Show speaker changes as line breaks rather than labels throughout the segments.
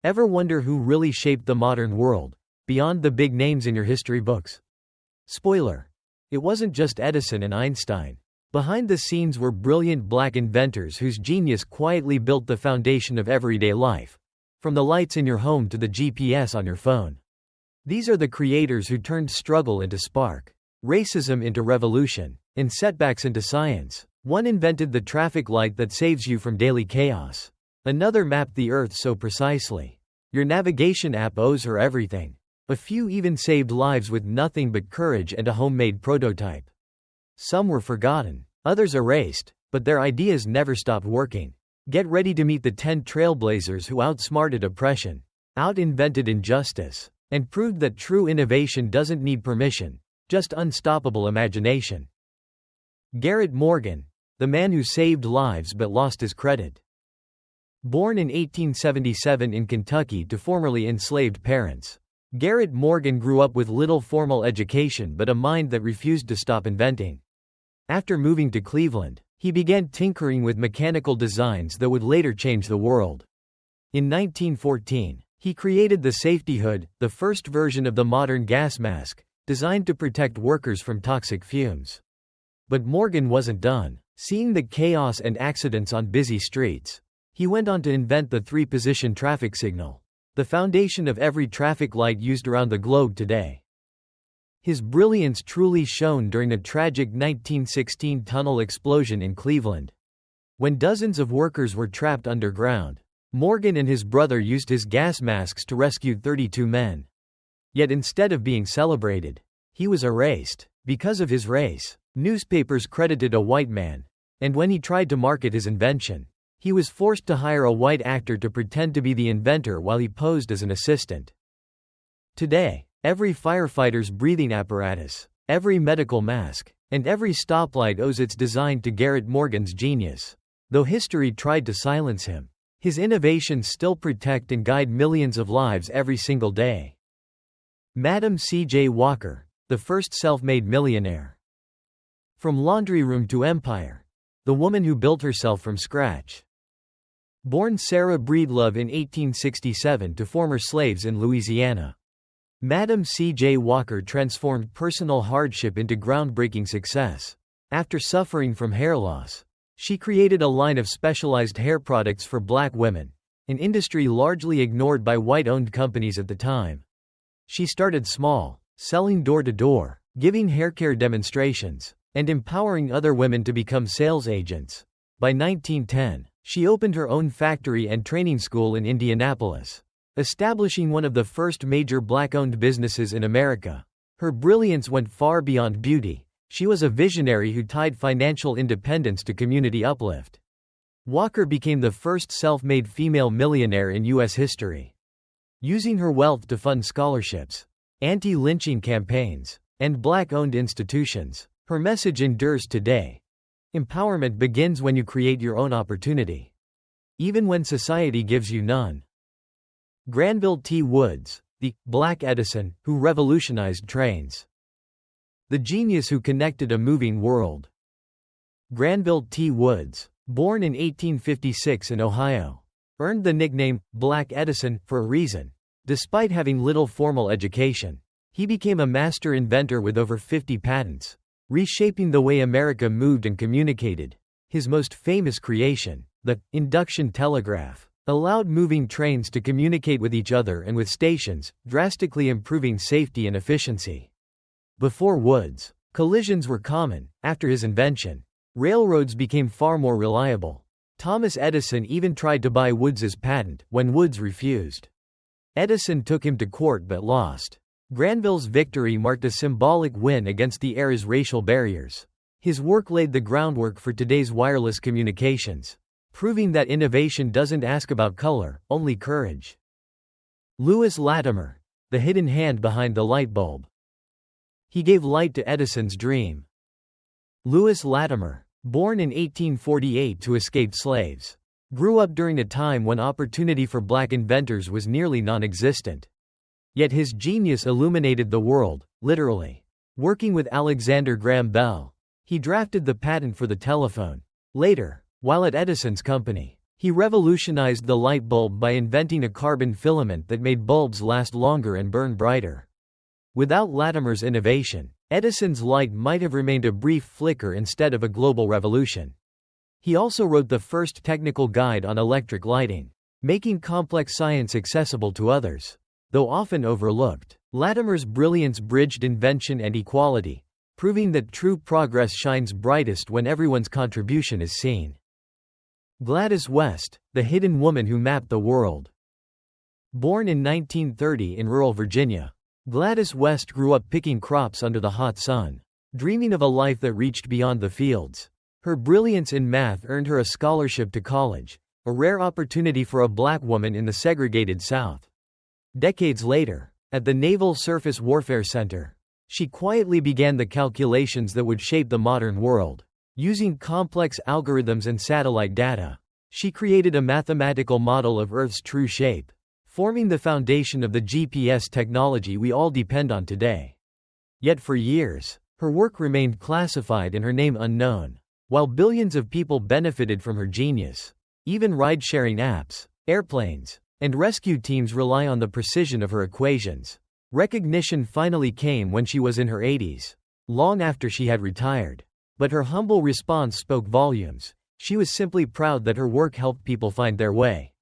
Ever wonder who really shaped the modern world, beyond the big names in your history books? Spoiler: it wasn't just Edison and Einstein. Behind the scenes were brilliant black inventors whose genius quietly built the foundation of everyday life, from the lights in your home to the GPS on your phone. These are the creators who turned struggle into spark, racism into revolution, and setbacks into science. One invented the traffic light that saves you from daily chaos. Another mapped the Earth so precisely your navigation app owes her everything. A few even saved lives with nothing but courage and a homemade prototype. Some were forgotten, others erased, but their ideas never stopped working. Get ready to meet the 10 trailblazers who outsmarted oppression, out-invented injustice, and proved that true innovation doesn't need permission, just unstoppable imagination. Garrett Morgan, the man who saved lives but lost his credit. Born in 1877 in Kentucky to formerly enslaved parents, Garrett Morgan grew up with little formal education but a mind that refused to stop inventing. After moving to Cleveland, he began tinkering with mechanical designs that would later change the world. In 1914, he created the safety hood, the first version of the modern gas mask, designed to protect workers from toxic fumes. But Morgan wasn't done. Seeing the chaos and accidents on busy streets, he went on to invent the 3-position traffic signal, the foundation of every traffic light used around the globe today. His brilliance truly shone during the tragic 1916 tunnel explosion in Cleveland. When dozens of workers were trapped underground, Morgan and his brother used his gas masks to rescue 32 men. Yet instead of being celebrated, he was erased. Because of his race, newspapers credited a white man, and when he tried to market his invention, he was forced to hire a white actor to pretend to be the inventor while he posed as an assistant. Today, every firefighter's breathing apparatus, every medical mask, and every stoplight owes its design to Garrett Morgan's genius. Though history tried to silence him, his innovations still protect and guide millions of lives every single day. Madam C.J. Walker, the first self-made millionaire. From laundry room to empire, the woman who built herself from scratch. Born Sarah Breedlove in 1867 to former slaves in Louisiana, Madam C.J. Walker transformed personal hardship into groundbreaking success. After suffering from hair loss, she created a line of specialized hair products for black women, an industry largely ignored by white-owned companies at the time. She started small, selling door-to-door, giving haircare demonstrations, and empowering other women to become sales agents. By 1910, she opened her own factory and training school in Indianapolis, establishing one of the first major black-owned businesses in America. Her brilliance went far beyond beauty. She was a visionary who tied financial independence to community uplift. Walker became the first self-made female millionaire in U.S. history. Using her wealth to fund scholarships, anti-lynching campaigns, and black-owned institutions, her message endures today. Empowerment begins when you create your own opportunity, even when society gives you none. Granville T. Woods, the Black Edison, who revolutionized trains. The genius who connected a moving world. Granville T. Woods, born in 1856 in Ohio, earned the nickname Black Edison for a reason. Despite having little formal education, he became a master inventor with over 50 patents, reshaping the way America moved and communicated. His most famous creation, the induction telegraph, allowed moving trains to communicate with each other and with stations, drastically improving safety and efficiency. Before Woods, collisions were common. After his invention, railroads became far more reliable. Thomas Edison even tried to buy Woods's patent, when Woods refused. Edison took him to court but lost. Granville's victory marked a symbolic win against the era's racial barriers. His work laid the groundwork for today's wireless communications, proving that innovation doesn't ask about color, only courage. Lewis Latimer, the hidden hand behind the light bulb. He gave light to Edison's dream. Lewis Latimer, born in 1848 to escaped slaves, grew up during a time when opportunity for black inventors was nearly non-existent. Yet his genius illuminated the world, literally. Working with Alexander Graham Bell, he drafted the patent for the telephone. Later, while at Edison's company, He revolutionized the light bulb by inventing a carbon filament that made bulbs last longer and burn brighter. Without Latimer's innovation, Edison's light might have remained a brief flicker instead of a global revolution. He also wrote the first technical guide on electric lighting, making complex science accessible to others. Though often overlooked, Latimer's brilliance bridged invention and equality, proving that true progress shines brightest when everyone's contribution is seen. Gladys West, the hidden woman who mapped the world. Born in 1930 in rural Virginia, Gladys West grew up picking crops under the hot sun, dreaming of a life that reached beyond the fields. Her brilliance in math earned her a scholarship to college, a rare opportunity for a black woman in the segregated South. Decades later, at the Naval Surface Warfare Center, she quietly began the calculations that would shape the modern world. Using complex algorithms and satellite data, she created a mathematical model of Earth's true shape, forming the foundation of the GPS technology we all depend on today. Yet for years, her work remained classified and her name unknown. While billions of people benefited from her genius, even ride-sharing apps, airplanes, and rescue teams rely on the precision of her equations. Recognition finally came when she was in her 80s, long after she had retired. But her humble response spoke volumes. She was simply proud that her work helped people find their way.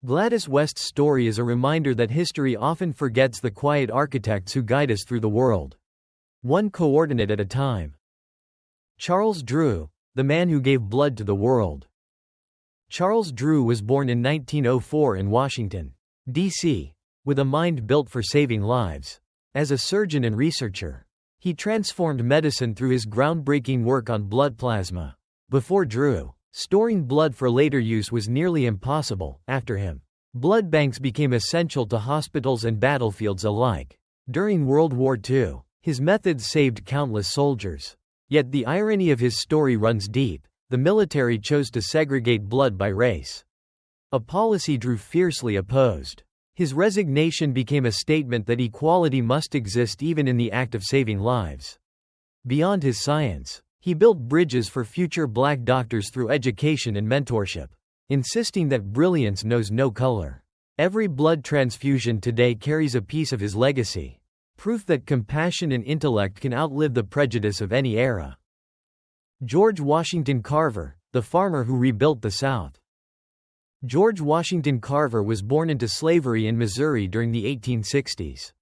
Gladys West's story is a reminder that history often forgets the quiet architects who guide us through the world, one coordinate at a time. Charles Drew, the man who gave blood to the world. Charles Drew was born in 1904 in Washington, D.C., with a mind built for saving lives. As a surgeon and researcher, he transformed medicine through his groundbreaking work on blood plasma. Before Drew, storing blood for later use was nearly impossible. After him, blood banks became essential to hospitals and battlefields alike. During World War II, his methods saved countless soldiers. Yet the irony of his story runs deep. The military chose to segregate blood by race, a policy Drew fiercely opposed. His resignation became a statement that equality must exist even in the act of saving lives. Beyond his science, he built bridges for future black doctors through education and mentorship, insisting that brilliance knows no color. Every blood transfusion today carries a piece of his legacy, proof that compassion and intellect can outlive the prejudice of any era. George Washington Carver, the farmer who rebuilt the South. George Washington Carver was born into slavery in Missouri during the 1860s.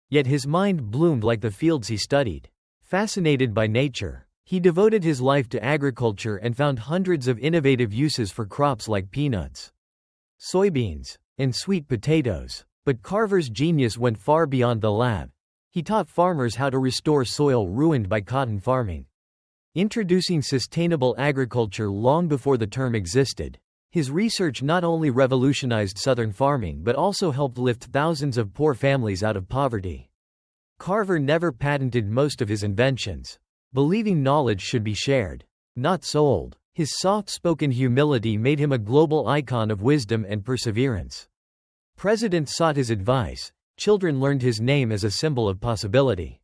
Yet his mind bloomed like the fields he studied. Fascinated by nature, he devoted his life to agriculture and found hundreds of innovative uses for crops like peanuts, soybeans, and sweet potatoes. But Carver's genius went far beyond the lab. He taught farmers how to restore soil ruined by cotton farming, introducing sustainable agriculture long before the term existed. His research not only revolutionized Southern farming but also helped lift thousands of poor families out of poverty. Carver never patented most of his inventions, believing knowledge should be shared, not sold. His soft-spoken humility made him a global icon of wisdom and perseverance. Presidents sought his advice, children learned his name as a symbol of possibility.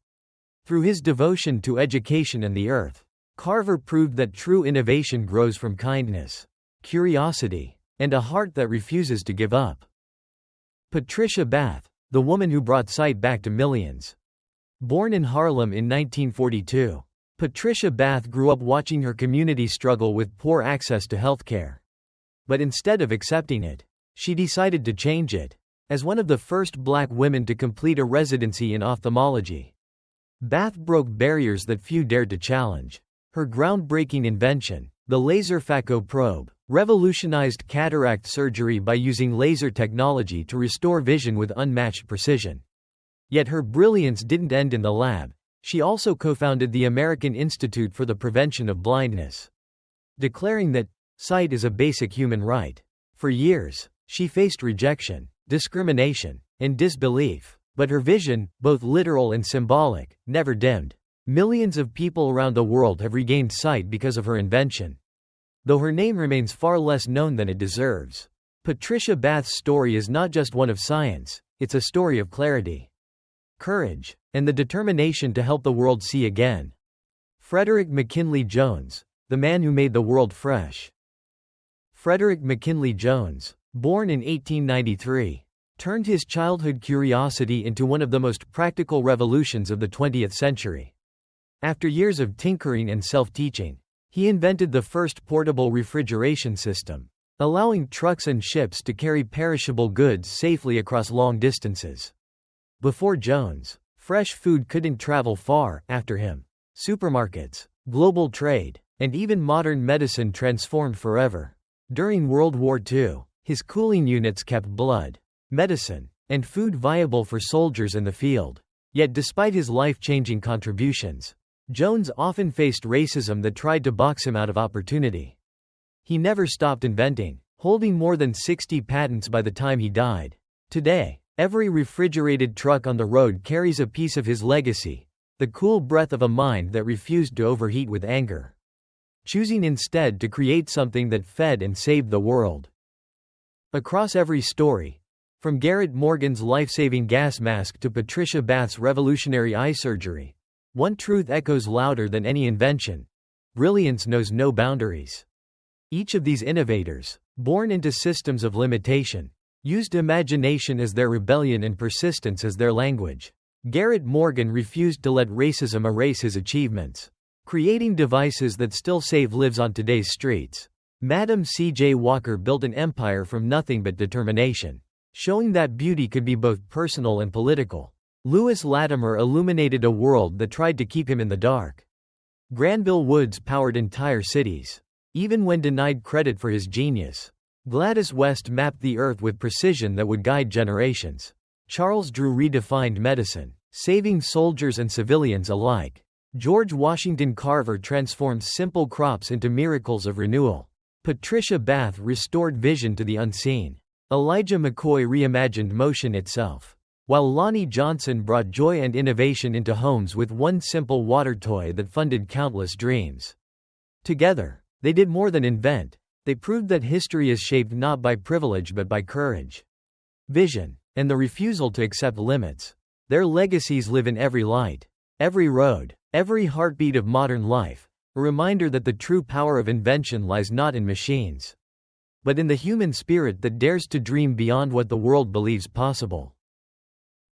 Through his devotion to education and the earth, Carver proved that true innovation grows from kindness, curiosity, and a heart that refuses to give up. Patricia Bath, the woman who brought sight back to millions. Born in Harlem in 1942, Patricia Bath grew up watching her community struggle with poor access to healthcare. But instead of accepting it, she decided to change it. As one of the first black women to complete a residency in ophthalmology, Bath broke barriers that few dared to challenge. Her groundbreaking invention, the laser phaco probe, revolutionized cataract surgery by using laser technology to restore vision with unmatched precision. Yet her brilliance didn't end in the lab. She also co-founded the American Institute for the Prevention of Blindness, declaring that sight is a basic human right. For years, she faced rejection, discrimination, and disbelief. But her vision, both literal and symbolic, never dimmed. Millions of people around the world have regained sight because of her invention, though her name remains far less known than it deserves. Patricia Bath's story is not just one of science, it's a story of clarity, courage, and the determination to help the world see again. Frederick McKinley Jones, the man who made the world fresh. Frederick McKinley Jones, born in 1893, turned his childhood curiosity into one of the most practical revolutions of the 20th century. After years of tinkering and self-teaching, he invented the first portable refrigeration system, allowing trucks and ships to carry perishable goods safely across long distances. Before Jones, fresh food couldn't travel far. After him, supermarkets, global trade, and even modern medicine transformed forever. During World War II, his cooling units kept blood, medicine, and food viable for soldiers in the field. Yet despite his life-changing contributions, Jones often faced racism that tried to box him out of opportunity. He never stopped inventing, holding more than 60 patents by the time he died. Today, every refrigerated truck on the road carries a piece of his legacy, the cool breath of a mind that refused to overheat with anger, choosing instead to create something that fed and saved the world. Across every story, from Garrett Morgan's life-saving gas mask to Patricia Bath's revolutionary eye surgery, one truth echoes louder than any invention: brilliance knows no boundaries. Each of these innovators, born into systems of limitation, used imagination as their rebellion and persistence as their language. Garrett Morgan refused to let racism erase his achievements, creating devices that still save lives on today's streets. Madam C.J. Walker built an empire from nothing but determination, showing that beauty could be both personal and political. Lewis Latimer illuminated a world that tried to keep him in the dark. Granville Woods powered entire cities, even when denied credit for his genius. Gladys West mapped the earth with precision that would guide generations. Charles Drew redefined medicine, saving soldiers and civilians alike. George Washington Carver transformed simple crops into miracles of renewal. Patricia Bath restored vision to the unseen. Elijah McCoy reimagined motion itself, while Lonnie Johnson brought joy and innovation into homes with one simple water toy that funded countless dreams. Together, they did more than invent. They proved that history is shaped not by privilege but by courage, vision, and the refusal to accept limits. Their legacies live in every light, every road, every heartbeat of modern life, a reminder that the true power of invention lies not in machines, but in the human spirit that dares to dream beyond what the world believes possible.